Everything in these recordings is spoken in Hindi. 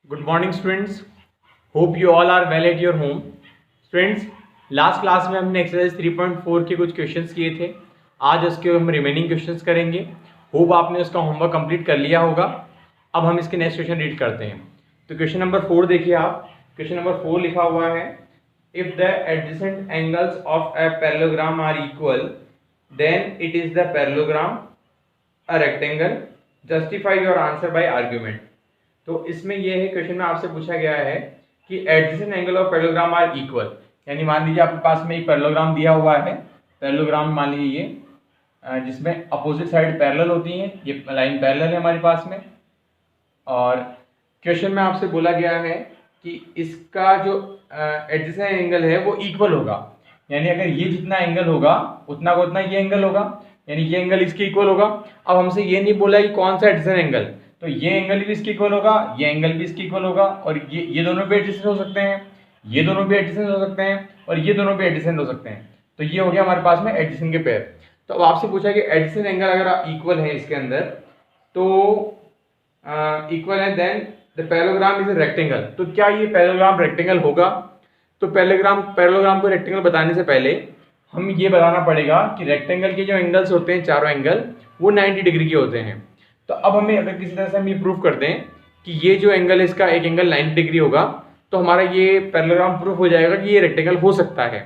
Good morning students. Hope you all are well at your home. Students, last class में हमने एक्सरसाइज 3.4 के कुछ क्वेश्चंस किए थे. आज उसके हम रिमेनिंग क्वेश्चंस करेंगे. होप आपने उसका होमवर्क कंप्लीट कर लिया होगा. अब हम इसके नेक्स्ट क्वेश्चन रीड करते हैं. तो क्वेश्चन नंबर 4 देखिए आप. क्वेश्चन नंबर 4 लिखा हुआ है, if the adjacent angles of a parallelogram are equal then it is the parallelogram a rectangle. Justify your answer by argument. तो इसमें यह है, क्वेश्चन में आपसे पूछा गया है कि adjacent angle of parallelogram are equal, यानी मान लीजिए आपके पास में एक पैरेललोग्राम दिया हुआ है. पैरेललोग्राम मान लीजिए ये जिसमें अपोजिट साइड पैरेलल होती हैं. ये लाइन पैरेलल है हमारे पास में, और क्वेश्चन में आपसे बोला गया है कि इसका जो एडजेसेंट एंगल है वो इक्वल होगा. यानी अगर ये जितना एंगल होगा उतना का उतना ये एंगल होगा, यानी ये एंगल इसके इक्वल होगा. अब हमसे ये नहीं बोला कि कौन सा एडजेसेंट एंगल, तो ये एंगल भी इसके इक्वल होगा, ये एंगल भी इसके इक्वल होगा, और ये दोनों भी एडजेसेंट हो सकते हैं, ये दोनों भी एडजेसेंट हो सकते हैं, और ये दोनों भी एडजेसेंट हो सकते हैं. तो ये हो गया हमारे पास में एडजेसेंट के पेयर. तो अब आपसे पूछा कि एडजेसेंट एंगल अगर इक्वल है इसके अंदर, तो इक्वल है, then the parallelogram is a rectangle. तो क्या ये पैरेललोग्राम रेक्टेंगल होगा? तो पैरेललोग्राम को रेक्टेंगल बताने से पहले हम ये बताना पड़ेगा कि रेक्टेंगल के जो एंगल्स होते हैं, चारों एंगल, वो 90 डिग्री के होते हैं. तो अब हमें अगर किसी तरह से हम ये प्रूफ कर दें कि ये जो एंगल है इसका एक एंगल 90 डिग्री होगा, तो हमारा ये पैरेललोग्राम प्रूफ हो जाएगा कि ये रेक्टेंगल हो सकता है.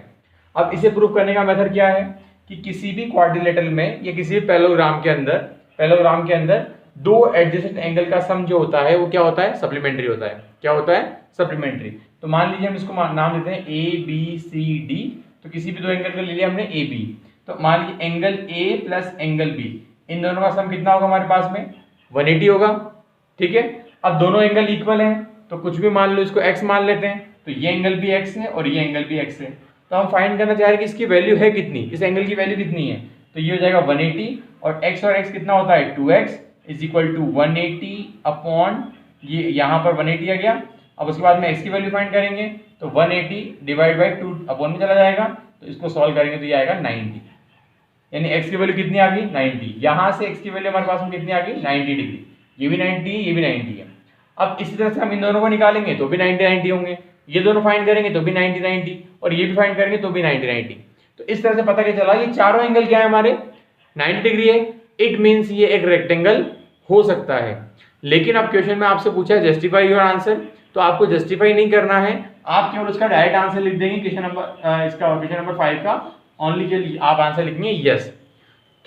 अब इसे प्रूफ करने का मेथड क्या है कि किसी भी क्वाड्रिलेटरल में या किसी भी पैरेललोग्राम के अंदर दो एडजेसेंट एंगल का सम जो होता है वो क्या होता है? सप्लीमेंट्री होता है. क्या होता है? सप्लीमेंट्री. तो मान लीजिए हम इसको नाम देते हैं ए बी सी डी. तो किसी भी दो एंगल को ले लिया हमने ए बी. तो मान लीजिए angle A plus angle B, इन दोनों का सम कितना होगा हमारे पास में? 180 होगा. ठीक है. अब दोनों एंगल इक्वल हैं, तो कुछ भी मान लो, इसको x मान लेते हैं. तो ये एंगल भी x है और ये एंगल भी x है. तो हम फाइंड करना चाह रहे हैं कि इसकी वैल्यू है कितनी, इस एंगल की वैल्यू कितनी है. तो ये हो जाएगा 180, और x कितना होता है? 2x is equal to 180 upon ये यहाँ पर 180 आ गया. अब उसके बाद में x की वैल्यू फाइंड करेंगे, तो 180 डिवाइड बाई 2 अपॉन में चला जाएगा. तो इसको सॉल्व करेंगे तो ये आएगा 90, यानी x की वैल्यू कितनी आ गई? 90. यहाँ से x की वैल्यू हमारे पास में कितनी आ गई? 90 डिग्री. ये भी 90 है, ये भी 90 है. अब इसी तरह से हम इन दोनों को निकालेंगे तो भी 90 होंगे. ये दोनों फाइंड करेंगे तो भी 90, और ये भी फाइंड करेंगे तो भी 90. तो इस तरह से पता क्या चला, ये चारों एंगल क्या है हमारे? 90 डिग्री है. इट मीन्स ये एक रेक्टेंगल हो सकता है. लेकिन अब क्वेश्चन में आपसे पूछा है जस्टिफाई योर आंसर. तो आपको जस्टिफाई नहीं करना है, आप केवल उसका डायरेक्ट आंसर लिख देंगे. क्वेश्चन नंबर 5 का ओनली के आप आंसर लिखेंगे यस.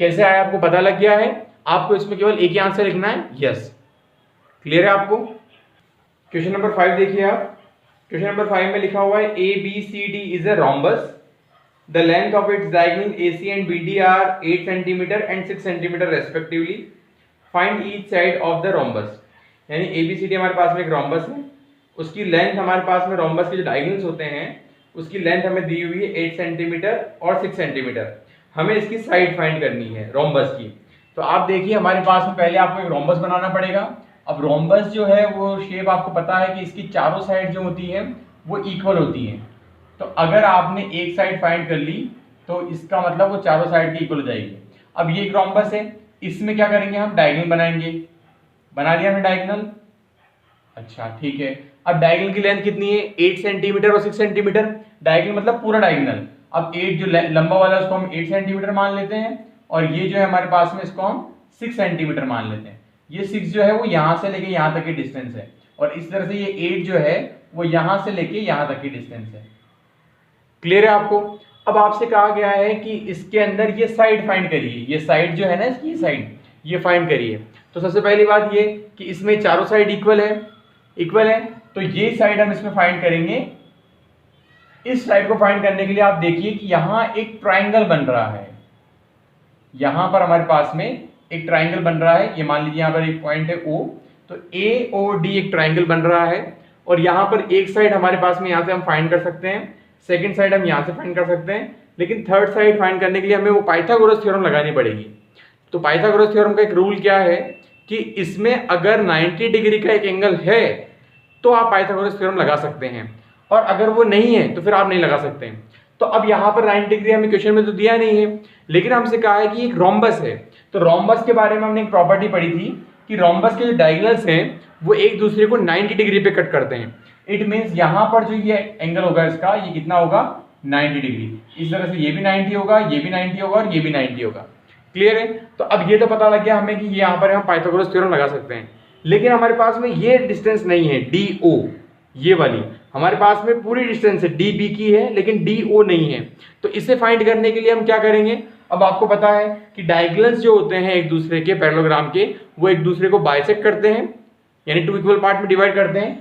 कैसे आया आपको पता लग गया है. आपको इसमें केवल एक ही आंसर लिखना है, यस. क्लियर है आपको? क्वेश्चन नंबर 5 देखिए आप. क्वेश्चन नंबर 5 में लिखा हुआ है A B C D is a rhombus. The length of its diagonal AC and BD are 8 centimetre and 6 centimetre respectively. Find each side of the rhombus. यानी ABCD हमारे पास में एक रोम्बस है, उसकी लेंथ हमारे पास में, रोम्बस के जो डायगोनल्स होते हैं उसकी लेंथ हमें दी हुई है 8 सेंटीमीटर और 6 सेंटीमीटर. हमें इसकी साइड फाइंड करनी है रोम्बस की. तो आप देखिए हमारे पास में पहले आपको एक रोम्बस बनाना पड़ेगा. अब रोम्बस जो है वो शेप आपको पता है कि इसकी चारों साइड जो होती है वो इक्वल होती हैं. तो अगर आपने एक साइड फाइंड कर ली तो इसका मतलब वो चारों साइड की इक्वल हो जाएगी. अब ये एक रोम्बस है, इसमें क्या करेंगे हम? डायगोनल बनाएंगे. बना लिया हमने डायगोनल. अच्छा ठीक है. अब डायगोनल की लेंथ कितनी है? 8 सेंटीमीटर और 6 सेंटीमीटर. डायगोनल मतलब पूरा डायगोनल. अब 8 जो लंबा वाला उसको हम 8 सेंटीमीटर मान लेते हैं, और ये जो है हमारे पास में इसको हम 6 सेंटीमीटर मान लेते हैं. ये 6 जो है वो यहाँ से लेके यहाँ तक की डिस्टेंस है, और इस तरह से ये 8 जो है वो यहाँ से लेके यहाँ तक की डिस्टेंस है. क्लियर है आपको? अब आपसे कहा गया है कि इसके अंदर ये साइड फाइंड करिए. ये साइड जो है ना, इसकी साइड ये फाइंड करिए. तो सबसे पहली बात ये कि इसमें चारों साइड इक्वल है. तो ये साइड हम इसमें फाइंड करेंगे. इस साइड को फाइंड करने के लिए आप देखिए कि यहाँ एक ट्राइंगल बन रहा है. यहाँ पर हमारे पास में एक ट्राइंगल बन रहा है. ये मान लीजिए यहाँ पर एक पॉइंट है O. तो AOD एक ट्राइंगल बन रहा है, और यहाँ पर एक साइड हमारे पास में यहाँ से हम फाइंड कर सकते हैं, सेकंड साइड हम यहाँ से फाइंड कर सकते हैं. लेकिन थर्ड साइड फाइंड करने के लिए हमें वो पाइथागोरस थ्योरम लगानी पड़ेगी. तो पाइथागोरस थ्योरम का एक रूल क्या है कि इसमें अगर 90 डिग्री का एक एंगल है तो आप पाइथागोरस थ्योरम लगा सकते हैं, और अगर वो नहीं है तो फिर आप नहीं लगा सकते हैं. तो अब यहाँ पर 90 डिग्री हमें क्वेश्चन में तो दिया नहीं है, लेकिन हमसे कहा है कि एक रोम्बस है. तो रोम्बस के बारे में हमने एक प्रॉपर्टी पढ़ी थी कि रोम्बस के जो डायगोनल्स हैं वो एक दूसरे को 90 डिग्री पे कट करते हैं। इट मीन्स यहाँ पर जो ये एंगल होगा इसका, ये कितना होगा 90 डिग्री। इस तरह से ये भी 90 होगा, ये भी 90 होगा और ये भी 90 होगा। क्लियर है? तो अब ये तो पता लग गया हमें कि यहाँ पर हम पाइथागोरस थ्योरम लगा सकते हैं। लेकिन हमारे पास में ये डिस्टेंस नहीं है DO, ये वाली हमारे पास में पूरी डिस्टेंस है DB की है, लेकिन DO नहीं है। तो इसे फाइंड करने के लिए हम क्या करेंगे? अब आपको पता है कि डायगोनल्स जो होते हैं एक दूसरे के पैरेललोग्राम के, वो एक दूसरे को बाइसेक्ट करते हैं, यानी 2 इक्वल पार्ट में डिवाइड करते हैं।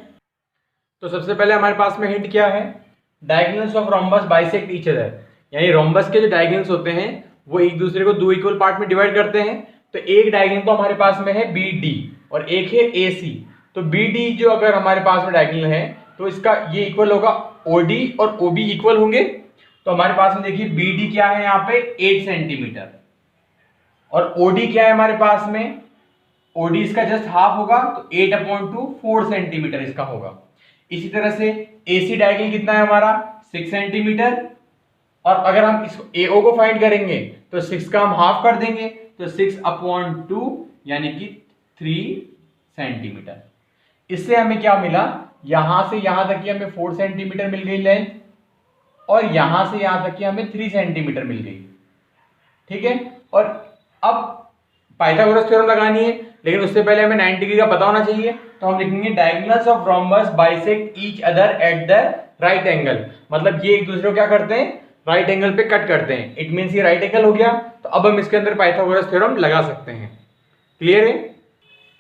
तो सबसे पहले हमारे पास में हिंट क्या है? Diagonals of rhombus bisect each other, यानी रोम्बस के जो डायगोनल्स होते हैं वो एक दूसरे को 2 इक्वल पार्ट में डिवाइड करते हैं। तो एक डायगोनल तो हमारे पास में है BD और एक है AC। तो BD जो अगर हमारे पास में डायगोनल है तो इसका ये इक्वल होगा OD और OB इक्वल होंगे। तो हमारे पास में देखिए BD क्या है यहाँ पे 8 सेंटीमीटर और OD क्या है हमारे पास में, OD इसका जस्ट हाफ होगा, तो 8/2 4 सेंटीमीटर इसका होगा। इसी तरह से AC डायगोनल कितना है हमारा 6 सेंटीमीटर, और अगर हम इसको AO को फाइंड करेंगे तो 6 का हम हाफ कर देंगे, तो 6/2 यानी कि 3 सेंटीमीटर। इससे हमें क्या मिला, यहां से यहां तक की हमें 4 सेंटीमीटर मिल गई लेंथ, और यहां से यहां तक की हमें 3 सेंटीमीटर मिल गई। ठीक है, और अब पाइथागोरस थ्योरम लगानी है, लेकिन उससे पहले हमें 90 डिग्री का पता होना चाहिए। तो हम लिखेंगे diagonals of rhombus bisect each other at the right angle, मतलब ये एक दूसरे को क्या करते हैं, राइट एंगल पे कट करते हैं। इट मींस ये राइट एंगल हो गया, तो अब हम इसके अंदर पाइथागोरस थ्योरम लगा सकते हैं। क्लियर है?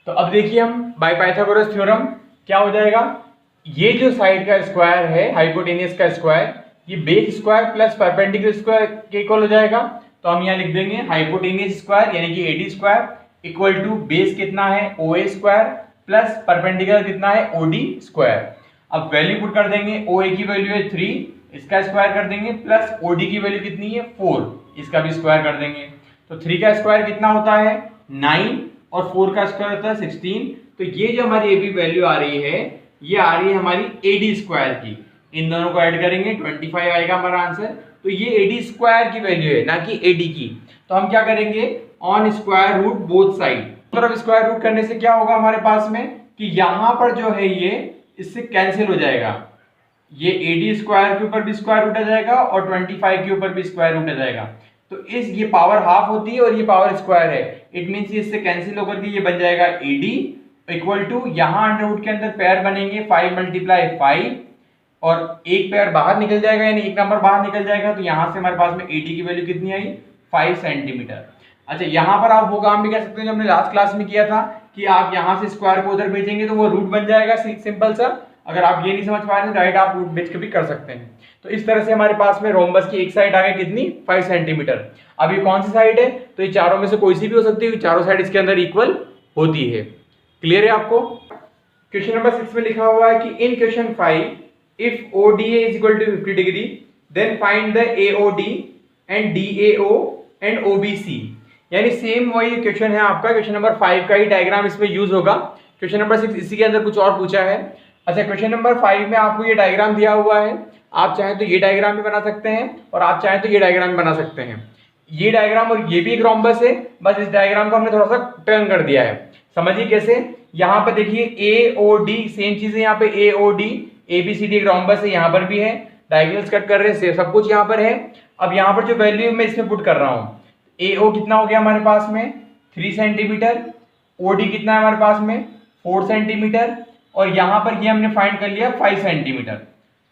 तो अब देखिए हम बाय पाइथागोरस थ्योरम क्या हो जाएगा, ये जो साइड का स्क्वायर है हाइपोटेनियस का स्क्वायर, ये base square plus perpendicular square के इक्वल हो जाएगा। तो हम यहाँ लिख देंगे हाइपोटेनियस स्क्वायर यानी कि AD square equal to base कितना है OA स्क्वायर प्लस परपेंडिकुलर कितना है OD स्क्वायर। अब वैल्यू पुट कर देंगे, OA की वैल्यू है 3, इसका स्क्वायर कर देंगे, प्लस OD की वैल्यू कितनी है 4, इसका भी स्क्वायर कर देंगे। तो 3 का स्क्वायर कितना होता है 9 और 4 का स्क्वायर होता है 16। तो ये जो हमारी AB वैल्यू आ रही है, ये आ रही है हमारी AD स्क्वायर की। इन दोनों को ऐड करेंगे 25 आएगा हमारा आंसर। तो ये AD स्क्वायर की वैल्यू है, ना कि AD की। तो हम क्या करेंगे, on square root both side, तरफ स्क्वायर रूट करने से क्या होगा हमारे पास में कि यहाँ पर जो है ये इससे कैंसिल हो जाएगा, ये AD स्क्वायर के ऊपर भी स्क्वायर रूट आ जाएगा और 25 के ऊपर भी स्क्वायर रूट आ जाएगा। तो इस ये पावर हाफ होती है और ये पावर स्क्वायर है। इट मींस ये इससे कैंसिल होकर के ये बन जाएगा AD इक्वल टू, यहाँ अंडर रूट के अंदर पेयर बनेंगे 5 × 5 और एक पेयर बाहर निकल जाएगा, यानी एक नंबर बाहर निकल जाएगा। तो यहाँ से हमारे पास में AD की वैल्यू कितनी आई 5 सेंटीमीटर। अच्छा, यहाँ पर आप वो काम भी कर सकते हैं जो हमने लास्ट क्लास में किया था कि आप यहाँ से स्क्वायर को उधर भेजेंगे तो वो रूट बन जाएगा, सिंपल सा। अगर आप ये नहीं समझ पा रहे हैं डायरेक्ट आप रूट भेज के भी कर सकते हैं। तो इस तरह से हमारे पास में रोम्बस की एक साइड आ गई कितनी 5 सेंटीमीटर। अब ये कौन सी साइड है, तो ये चारों में से कोई सी भी हो सकती है, चारों साइड इसके अंदर इक्वल होती है। क्लियर है आपको? क्वेश्चन नंबर 6 में लिखा हुआ है कि इन question 5 if ODA is equal to 50 degree then find the AOD and DAO and OBC। यानी सेम वही क्वेश्चन है आपका, क्वेश्चन नंबर 5 का ही डायग्राम इसमें यूज होगा। क्वेश्चन नंबर 6 इसी के अंदर कुछ और पूछा है। अच्छा, क्वेश्चन नंबर 5 में आपको ये डायग्राम दिया हुआ है, आप चाहें तो ये डायग्राम भी बना सकते हैं और आप चाहें तो ये डायग्राम भी बना सकते हैं। ये डायग्राम और ये भी एक रोम्बस है, बस इस डायग्राम को हमने थोड़ा सा टर्न कर दिया है। समझिए कैसे, यहाँ पर देखिए AOD सेम चीज है, यहाँ पे AOD ABCD एक रोम्बस है, यहाँ पर भी है, डायगोनल्स कट कर रहे हैं, सब कुछ यहाँ पर है। अब यहाँ पर जो वैल्यू मैं इसमें पुट कर रहा हूँ, AO कितना हो गया हमारे पास में 3 सेंटीमीटर, OD कितना है हमारे पास में 4 सेंटीमीटर, और यहाँ पर ये हमने फाइंड कर लिया 5 सेंटीमीटर।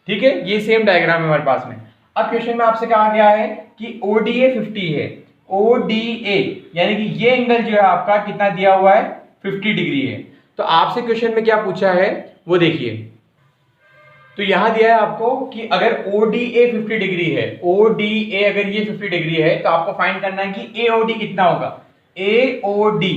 ठीक है, ये सेम डायग्राम है हमारे पास में। अब क्वेश्चन में आपसे कहा गया है कि ODA 50 है, ODA यानी कि ये एंगल जो है आपका कितना दिया हुआ है 50 डिग्री है। तो आपसे क्वेश्चन में क्या पूछा है वो देखिए। तो यहां दिया है आपको कि अगर ODA 50 डिग्री है, ODA अगर ये 50 डिग्री है तो आपको फाइंड करना है कि AOD कितना होगा, AOD।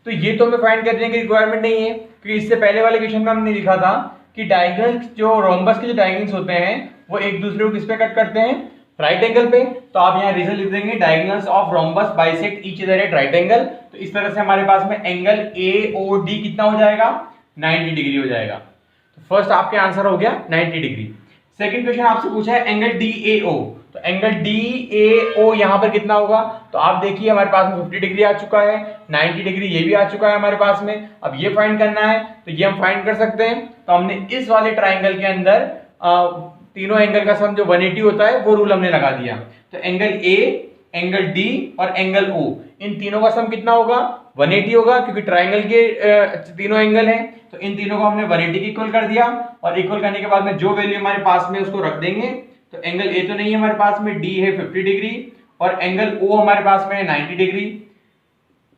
तो ये तो हमें फाइंड करने की रिक्वायरमेंट नहीं है, क्योंकि इससे पहले वाले क्वेश्चन में हमने लिखा था कि डायगोनल्स जो रोम्बस के जो डायगोनल्स होते हैं वो एक दूसरे को किस पे कट करते हैं, राइट एंगल पे। तो आप यहाँ रिजल्ट लिख देंगे diagonals of rhombus bisect each other at right angle. तो इस तरह से हमारे पास में एंगल AOD कितना हो जाएगा 90 डिग्री हो जाएगा। फर्स्ट आपके आंसर हो गया 90 डिग्री। सेकंड क्वेश्चन आपसे पूछा है एंगल DAO। तो एंगल DAO यहाँ पर कितना होगा, तो आप देखिए हमारे पास में 50 डिग्री आ चुका है, 90 डिग्री ये भी आ चुका है हमारे पास में। अब ये फाइंड करना है तो ये हम फाइंड कर सकते हैं। तो हमने इस वाले ट्राइंगल के अंदर तीनों एंगल का सम जो 180 होता है वो रूल हमने लगा दिया। तो एंगल A, एंगल D और एंगल O, इन तीनों का सम कितना होगा, 180 होगा, क्योंकि ट्राइंगल के तीनों एंगल हैं। तो इन तीनों को हमने 180 की इक्वल कर दिया और इक्वल करने के बाद में जो वैल्यू हमारे पास में उसको रख देंगे। तो एंगल A तो नहीं है हमारे पास में, D है 50 डिग्री और एंगल O हमारे पास में है 90 डिग्री।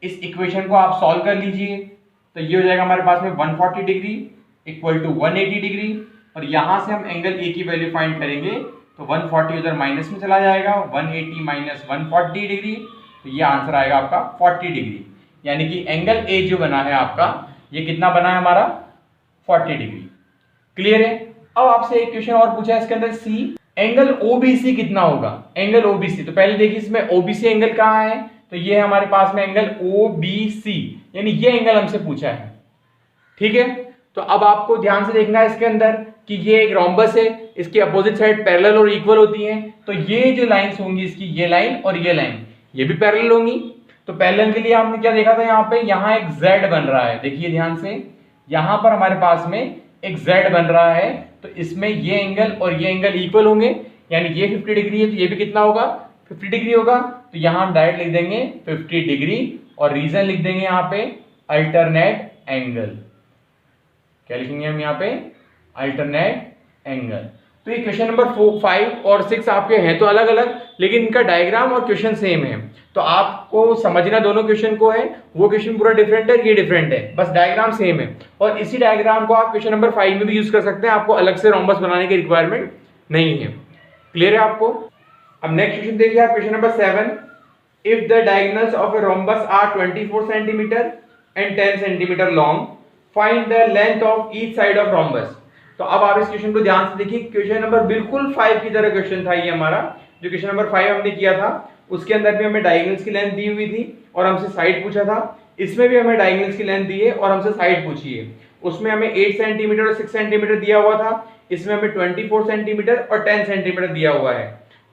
इस इक्वेशन को आप सॉल्व कर लीजिए तो ये हो जाएगा हमारे पास में 140 डिग्री इक्वल टू 180 डिग्री, और यहां से हम एंगल A की वैल्यू फाइंड करेंगे तो 140 उधर माइनस में चला जाएगा, 180 माइनस 140 डिग्री, तो ये आंसर आएगा आपका 40 डिग्री। यानी कि एंगल A जो बना है आपका, ये कितना बना है हमारा, 40 डिग्री। क्लियर है। अब आपसे एक क्वेश्चन और पूछा है इसके अंदर C, एंगल OBC कितना होगा, एंगल OBC। तो पहले देखिए इसमें OBC एंगल कहाँ है, तो ये है हमारे पास में एंगल OBC, यानी ये एंगल हमसे पूछा है। ठीक है, तो अब आपको ध्यान से देखना है इसके अंदर कि ये एक रोम्बस है, इसकी अपोजिट साइड पैरेलल और इक्वल होती हैं। तो ये जो लाइंस होंगी इसकी, ये लाइन और ये लाइन, ये भी पैरेलल होंगी। तो पैरेलल के लिए हमने क्या देखा था, यहाँ पे यहाँ एक Z बन रहा है, देखिए ध्यान से, यहाँ पर हमारे पास में एक Z बन रहा है। तो इसमें ये एंगल और ये एंगल इक्वल होंगे, यानी ये 50 डिग्री है तो ये भी कितना होगा, 50 डिग्री होगा। तो यहाँ हम डायरेक्ट लिख देंगे 50 डिग्री और रीजन लिख देंगे यहाँ पे अल्टरनेट एंगल। क्या लिखेंगे हम यहाँ पे, अल्टरनेट एंगल। तो ये क्वेश्चन नंबर 5 और 6 आपके हैं तो अलग अलग, लेकिन इनका डायग्राम और क्वेश्चन सेम है। तो आपको समझना दोनों क्वेश्चन को है, वो क्वेश्चन पूरा डिफरेंट है, ये डिफरेंट है, बस डायग्राम सेम है। और इसी डायग्राम को आप क्वेश्चन नंबर 5 में भी यूज कर सकते हैं, आपको अलग से रोम्बस बनाने की रिक्वायरमेंट नहीं है। क्लियर है आपको। अब नेक्स्ट क्वेश्चन देखिए आप, question number 7, if the diagonals of a rhombus are 24 centimetre and 10 centimetre long, find the length of each side of rhombus. तो अब आप इस क्वेश्चन को ध्यान से देखिए, क्वेश्चन नंबर बिल्कुल 5 की तरह क्वेश्चन था ये हमारा। जो क्वेश्चन नंबर 5 हमने किया था उसके अंदर भी हमें डायगोनल्स की लेंथ दी हुई थी और हमसे साइड पूछा था। इसमें भी हमें डायगोनल्स की लेंथ दी है और हमसे साइड पूछी है। उसमें हमें 8 सेंटीमीटर और 6 सेंटीमीटर दिया हुआ था, इसमें हमें 24 सेंटीमीटर और 10 सेंटीमीटर दिया हुआ है।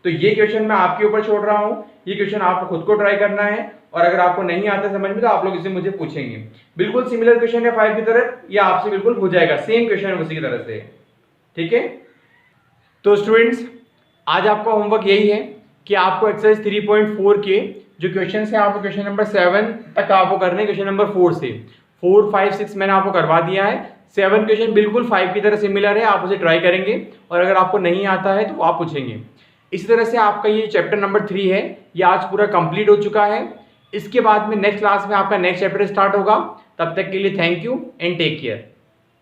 तो ये क्वेश्चन मैं आपके ऊपर छोड़ रहा हूँ, ये क्वेश्चन आपको खुद को ट्राई करना है, और अगर आपको नहीं आता समझ में तो आप लोग इसे मुझे पूछेंगे। बिल्कुल सिमिलर क्वेश्चन है 5 की तरह, या आपसे बिल्कुल हो जाएगा, सेम क्वेश्चन है उसी की तरह से। ठीक है, तो स्टूडेंट्स आज आपका होमवर्क यही है कि आपको एक्सरसाइज 3.4 के जो क्वेश्चन है आपको क्वेश्चन नंबर 7 तक आपको करने, क्वेश्चन नंबर 4 से 4, 5, 6 मैंने आपको करवा दिया है। 7 क्वेश्चन बिल्कुल 5 की तरह सिमिलर है, आप उसे ट्राई करेंगे और अगर आपको नहीं आता है तो आप पूछेंगे। इसी तरह से आपका ये चैप्टर नंबर 3 है, ये आज पूरा कंप्लीट हो चुका है। इसके बाद में नेक्स्ट क्लास में आपका नेक्स्ट चैप्टर स्टार्ट होगा। तब तक के लिए thank you and take care.